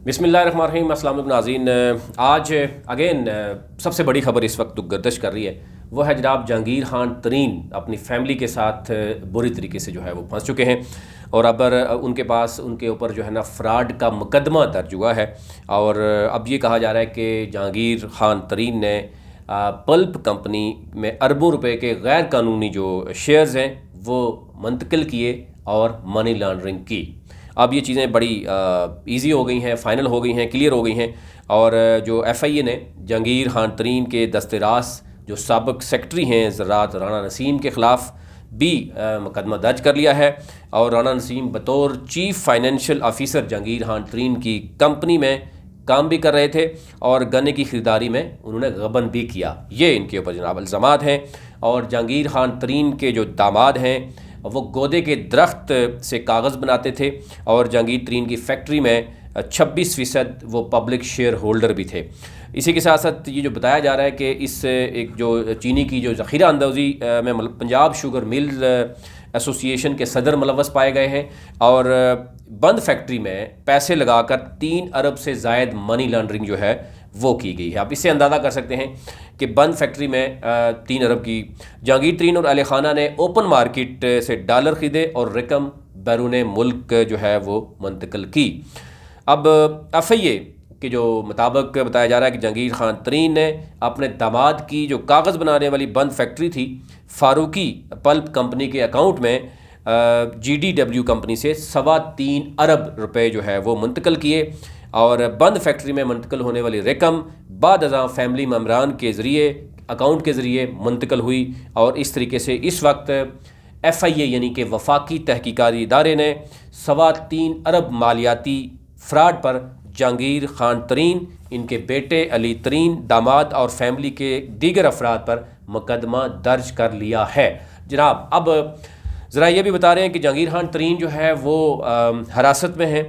बिस्मिल्लाहिर्रहमानिर्रहीम। अस्सलाम वालेकुम नाज़रीन, आज अगेन सबसे बड़ी खबर इस वक्त गर्दिश कर रही है, वो है जनाब जहांगीर खान तरीन अपनी फैमिली के साथ बुरी तरीके से जो है वो फंस चुके हैं और अब उनके पास उनके ऊपर जो है ना फ्रॉड का मुकदमा दर्ज हुआ है। और अब ये कहा जा रहा है कि जहांगीर खान तरीन ने पल्प कंपनी में अरबों रुपए के गैर कानूनी जो शेयर्स हैं वो मुंतकिल किए और मनी लॉन्ड्रिंग की। अब ये चीज़ें बड़ी इजी हो गई हैं, फ़ाइनल हो गई हैं, क्लियर हो गई हैं। और जो FIA ने जहांगीर खान तरीन के दस्तरास जो साबिक सेक्रेटरी हैं ज़राअत राणा नसीम के ख़िलाफ़ भी मुकदमा दर्ज कर लिया है। और राणा नसीम बतौर chief financial officer Jahangir Khan Tareen की कंपनी में काम भी कर रहे थे और गन्ने की ख़रीदारी में उन्होंने गबन भी किया। ये इनके ऊपर जनाब इल्ज़ामात हैं। और जहांगीर खान तरीन के जो दामाद हैं वो गोदे के दरख्त से कागज़ बनाते थे और जहांगीर तरीन की फैक्ट्री में 26% वो पब्लिक शेयर होल्डर भी थे। इसी के साथ साथ ये जो बताया जा रहा है कि इस एक जो चीनी की जो ज़ख़ीरा अंदाज़ी में पंजाब शुगर मिल्स एसोसिएशन के सदर मुलव्वस पाए गए हैं और बंद फैक्ट्री में पैसे लगाकर 3 अरब से ज़ायद मनी लॉन्ड्रिंग जो है वो की गई है। आप इससे अंदाज़ा कर सकते हैं कि बंद फैक्ट्री में 3 अरब की जहांगीर तरीन और अहले खाना ने ओपन मार्केट से डॉलर ख़रीदे और रकम बैरून मुल्क जो है वो मुंतकिल की। अब FIA के जो मुताबिक बताया जा रहा है कि जहांगीर खान तरीन ने अपने दामाद की जो कागज़ बनाने वाली बंद फैक्ट्री थी फारूकी पल्प कंपनी के अकाउंट में GDW कंपनी से 3.25 अरब रुपए जो है वो मुंतकिल किए और बंद फैक्ट्री में मुंतकिल होने वाली रकम बाद अज़ां फैमिली मेम्बरान के ज़रिए अकाउंट के ज़रिए मुंतकिल हुई। और इस तरीके से इस वक्त FIA यानी कि वफाकी तहकीकाती इदारे ने 3.25 अरब मालियाती फ्रॉड पर जहांगीर खान तरीन, इनके बेटे अली तरीन, दामाद और फैमिली के दीगर अफराद पर मुकदमा दर्ज कर लिया है। जनाब अब ज़रा ये भी बता रहे हैं कि जहांगीर खान तरीन जो है वो हिरासत में हैं।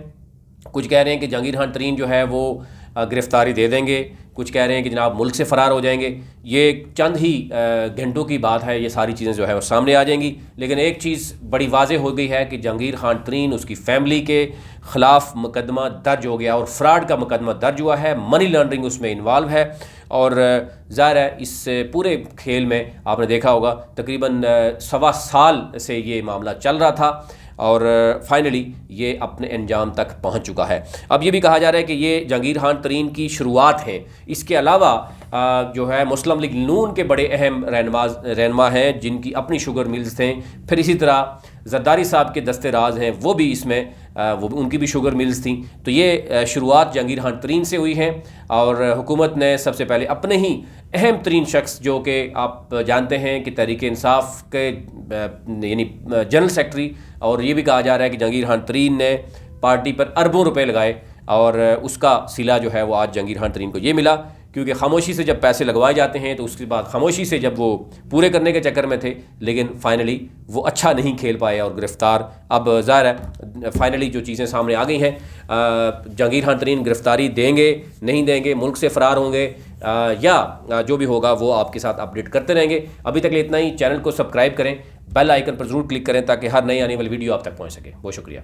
कुछ कह रहे हैं कि जहांगीर खान तरीन जो है वो गिरफ़्तारी दे देंगे, कुछ कह रहे हैं कि जनाब मुल्क से फ़रार हो जाएंगे। ये चंद ही घंटों की बात है, ये सारी चीज़ें जो है वो सामने आ जाएंगी। लेकिन एक चीज़ बड़ी वाज़ेह हो गई है कि जहांगीर खान तरीन उसकी फ़ैमिली के ख़िलाफ़ मुकदमा दर्ज हो गया और फ्रॉड का मुकदमा दर्ज हुआ है, मनी लॉन्ड्रिंग उसमें इन्वॉल्व है। और ज़ाहिर है इस पूरे खेल में आपने देखा होगा तकरीबन 1.25 साल से ये मामला चल रहा था और फाइनली ये अपने अंजाम तक पहुंच चुका है। अब ये भी कहा जा रहा है कि ये जहांगीर खान तरीन की शुरुआत है। इसके अलावा जो है मुस्लिम लीग नून के बड़े अहम रहनुमा हैं जिनकी अपनी शुगर मिल्स थे। फिर इसी तरह ज़रदारी साहब के दस्ते राज हैं, वो भी इसमें वो उनकी भी शुगर मिल्स थी। तो ये शुरुआत जहांगीर खान तरीन से हुई है और हुकूमत ने सबसे पहले अपने ही अहम तरीन शख्स जो कि आप जानते हैं कि तहरीक इंसाफ के यानी जनरल सेक्रेटरी, और ये भी कहा जा रहा है कि जहांगीर खान तरीन ने पार्टी पर अरबों रुपए लगाए और उसका सिला जो है वो आज जहांगीर खान तरीन को ये मिला। क्योंकि खामोशी से जब पैसे लगवाए जाते हैं तो उसके बाद खामोशी से जब वो पूरे करने के चक्कर में थे, लेकिन फाइनली वो अच्छा नहीं खेल पाए और गिरफ़्तार। अब ज़ाहिर है फाइनली जो चीज़ें सामने आ गई हैं, जहांगीर खान तरीन गिरफ़्तारी देंगे नहीं देंगे, मुल्क से फ़रार होंगे या जो भी होगा वो आपके साथ अपडेट करते रहेंगे। अभी तक इतना ही। चैनल को सब्सक्राइब करें, बेल आइकन पर ज़रूर क्लिक करें ताकि हर नई आने वाली वीडियो आप तक पहुँच सके। बहुत शुक्रिया।